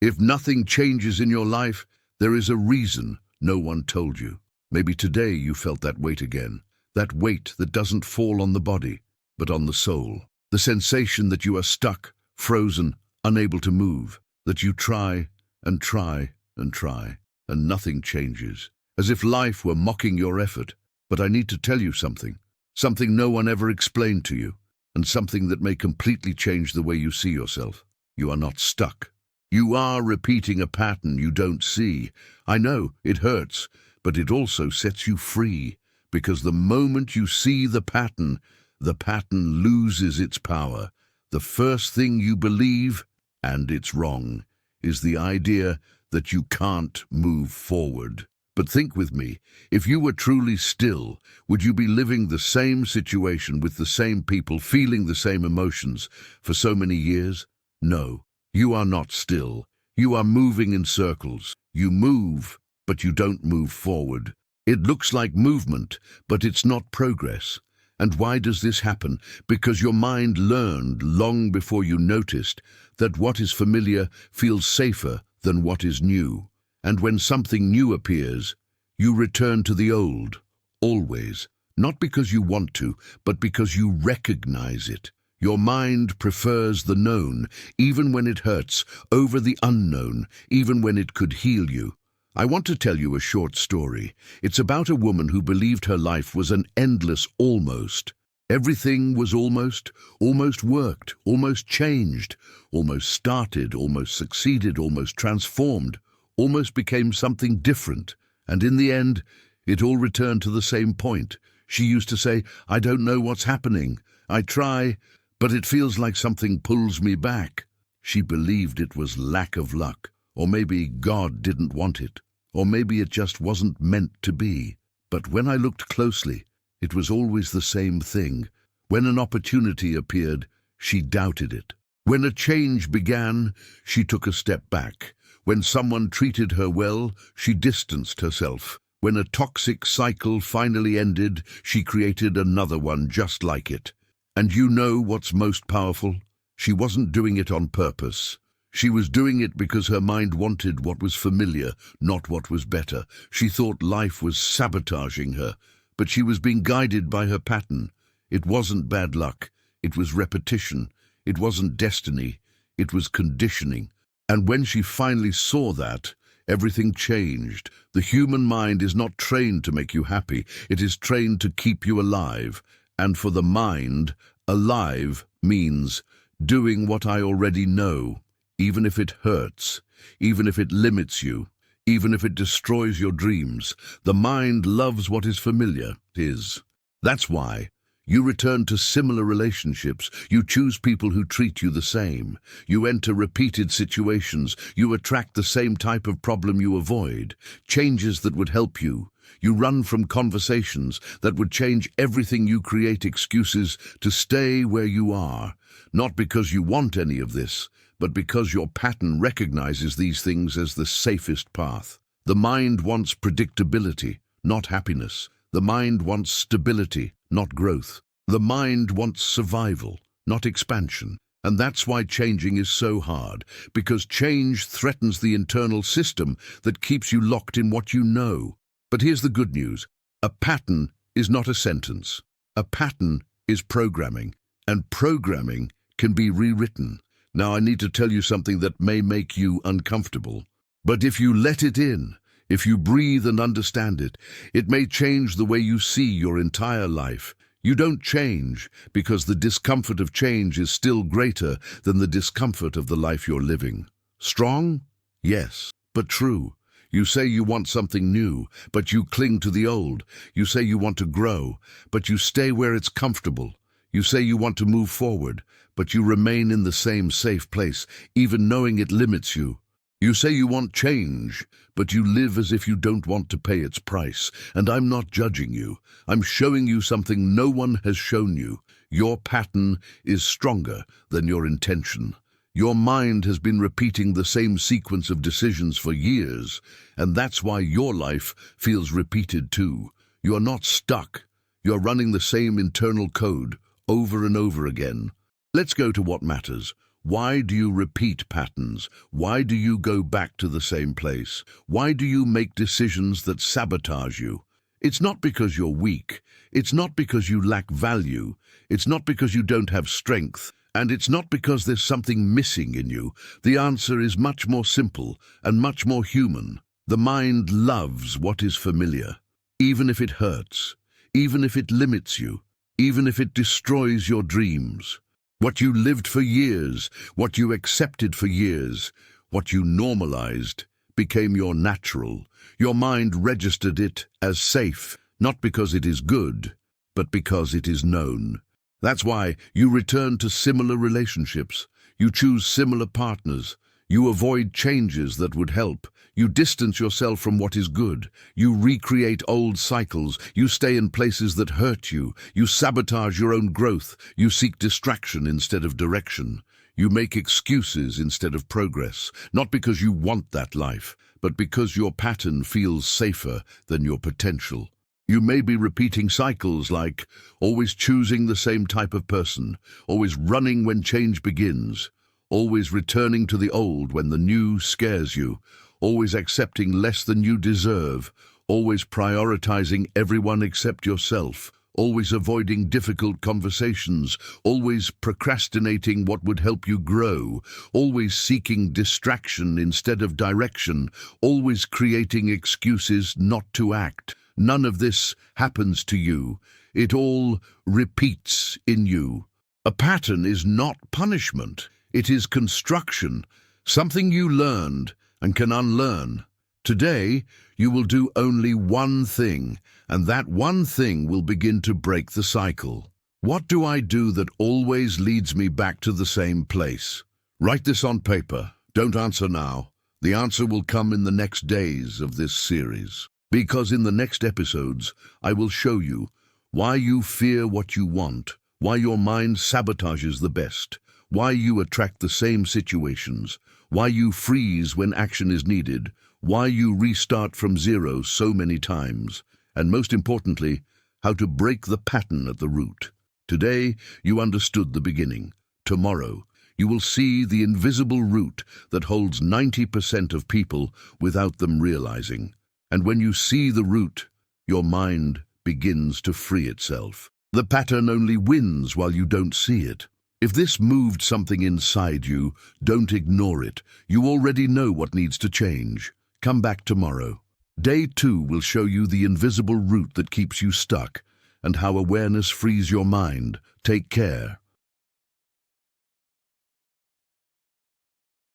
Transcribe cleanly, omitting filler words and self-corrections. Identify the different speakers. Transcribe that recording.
Speaker 1: If nothing changes in your life, there is a reason no one told you. Maybe today you felt that weight again, that weight that doesn't fall on the body, but on the soul. The sensation that you are stuck, frozen, unable to move, that you try and try and try, and nothing changes, as if life were mocking your effort. But I need to tell you something no one ever explained to you, and something that may completely change the way you see yourself. You are not stuck. You are repeating a pattern you don't see. I know, it hurts, but it also sets you free, because the moment you see the pattern loses its power. The first thing you believe, and it's wrong, is the idea that you can't move forward. But think with me, if you were truly still, would you be living the same situation with the same people, feeling the same emotions for so many years? No, you are not still. You are moving in circles. You move, but you don't move forward. It looks like movement, but it's not progress. And why does this happen? Because your mind learned long before you noticed that what is familiar feels safer than what is new. And when something new appears, you return to the old, always. Not because you want to, but because you recognize it. Your mind prefers the known, even when it hurts, over the unknown, even when it could heal you. I want to tell you a short story. It's about a woman who believed her life was an endless almost. Everything was almost worked, almost changed, almost started, almost succeeded, almost transformed, almost became something different. And in the end, it all returned to the same point. She used to say, "I don't know what's happening. I try, but it feels like something pulls me back." She believed it was lack of luck, or maybe God didn't want it, or maybe it just wasn't meant to be. But when I looked closely, it was always the same thing. When an opportunity appeared, she doubted it. When a change began, she took a step back. When someone treated her well, she distanced herself. When a toxic cycle finally ended, she created another one just like it. And you know what's most powerful? She wasn't doing it on purpose. She was doing it because her mind wanted what was familiar, not what was better. She thought life was sabotaging her, but she was being guided by her pattern. It wasn't bad luck. It was repetition. It wasn't destiny. It was conditioning. And when she finally saw that, everything changed. The human mind is not trained to make you happy. It is trained to keep you alive. And for the mind, alive means doing what I already know, even if it hurts, even if it limits you, even if it destroys your dreams. The mind loves what is familiar. That's why you return to similar relationships. You choose people who treat you the same. You enter repeated situations. You attract the same type of problem you avoid, changes that would help you. You run from conversations that would change everything. You create excuses to stay where you are, not because you want any of this, but because your pattern recognizes these things as the safest path. The mind wants predictability, not happiness. The mind wants stability, not growth. The mind wants survival, not expansion. And that's why changing is so hard, because change threatens the internal system that keeps you locked in what you know. But here's the good news. A pattern is not a sentence. A pattern is programming, and programming can be rewritten. Now I need to tell you something that may make you uncomfortable. But if you let it in, if you breathe and understand it, it may change the way you see your entire life. You don't change because the discomfort of change is still greater than the discomfort of the life you're living. Strong? Yes, but true. You say you want something new, but you cling to the old. You say you want to grow, but you stay where it's comfortable. You say you want to move forward, but you remain in the same safe place, even knowing it limits you. You say you want change, but you live as if you don't want to pay its price. And I'm not judging you. I'm showing you something no one has shown you. Your pattern is stronger than your intention. Your mind has been repeating the same sequence of decisions for years, and that's why your life feels repeated too. You're not stuck. You're running the same internal code over and over again. Let's go to what matters. Why do you repeat patterns? Why do you go back to the same place? Why do you make decisions that sabotage you? It's not because you're weak. It's not because you lack value. It's not because you don't have strength. And it's not because there's something missing in you. The answer is much more simple and much more human. The mind loves what is familiar, even if it hurts, even if it limits you, even if it destroys your dreams. What you lived for years, what you accepted for years, what you normalized, became your natural. Your mind registered it as safe, not because it is good, but because it is known. That's why you return to similar relationships, you choose similar partners, you avoid changes that would help, you distance yourself from what is good, you recreate old cycles, you stay in places that hurt you, you sabotage your own growth, you seek distraction instead of direction. You make excuses instead of progress, not because you want that life, but because your pattern feels safer than your potential. You may be repeating cycles like always choosing the same type of person, always running when change begins, always returning to the old when the new scares you, always accepting less than you deserve, always prioritizing everyone except yourself, always avoiding difficult conversations, always procrastinating what would help you grow, always seeking distraction instead of direction, always creating excuses not to act. None of this happens to you. It all repeats in you. A pattern is not punishment. It is construction, something you learned and can unlearn. Today, you will do only one thing, and that one thing will begin to break the cycle. What do I do that always leads me back to the same place? Write this on paper. Don't answer now. The answer will come in the next days of this series. Because in the next episodes, I will show you why you fear what you want, why your mind sabotages the best, why you attract the same situations, why you freeze when action is needed, why you restart from zero so many times, and most importantly, how to break the pattern at the root. Today, you understood the beginning. Tomorrow, you will see the invisible root that holds 90% of people without them realizing. And when you see the root, your mind begins to free itself. The pattern only wins while you don't see it. If this moved something inside you, don't ignore it. You already know what needs to change. Come back tomorrow. Day 2 will show you the invisible root that keeps you stuck and how awareness frees your mind. Take care.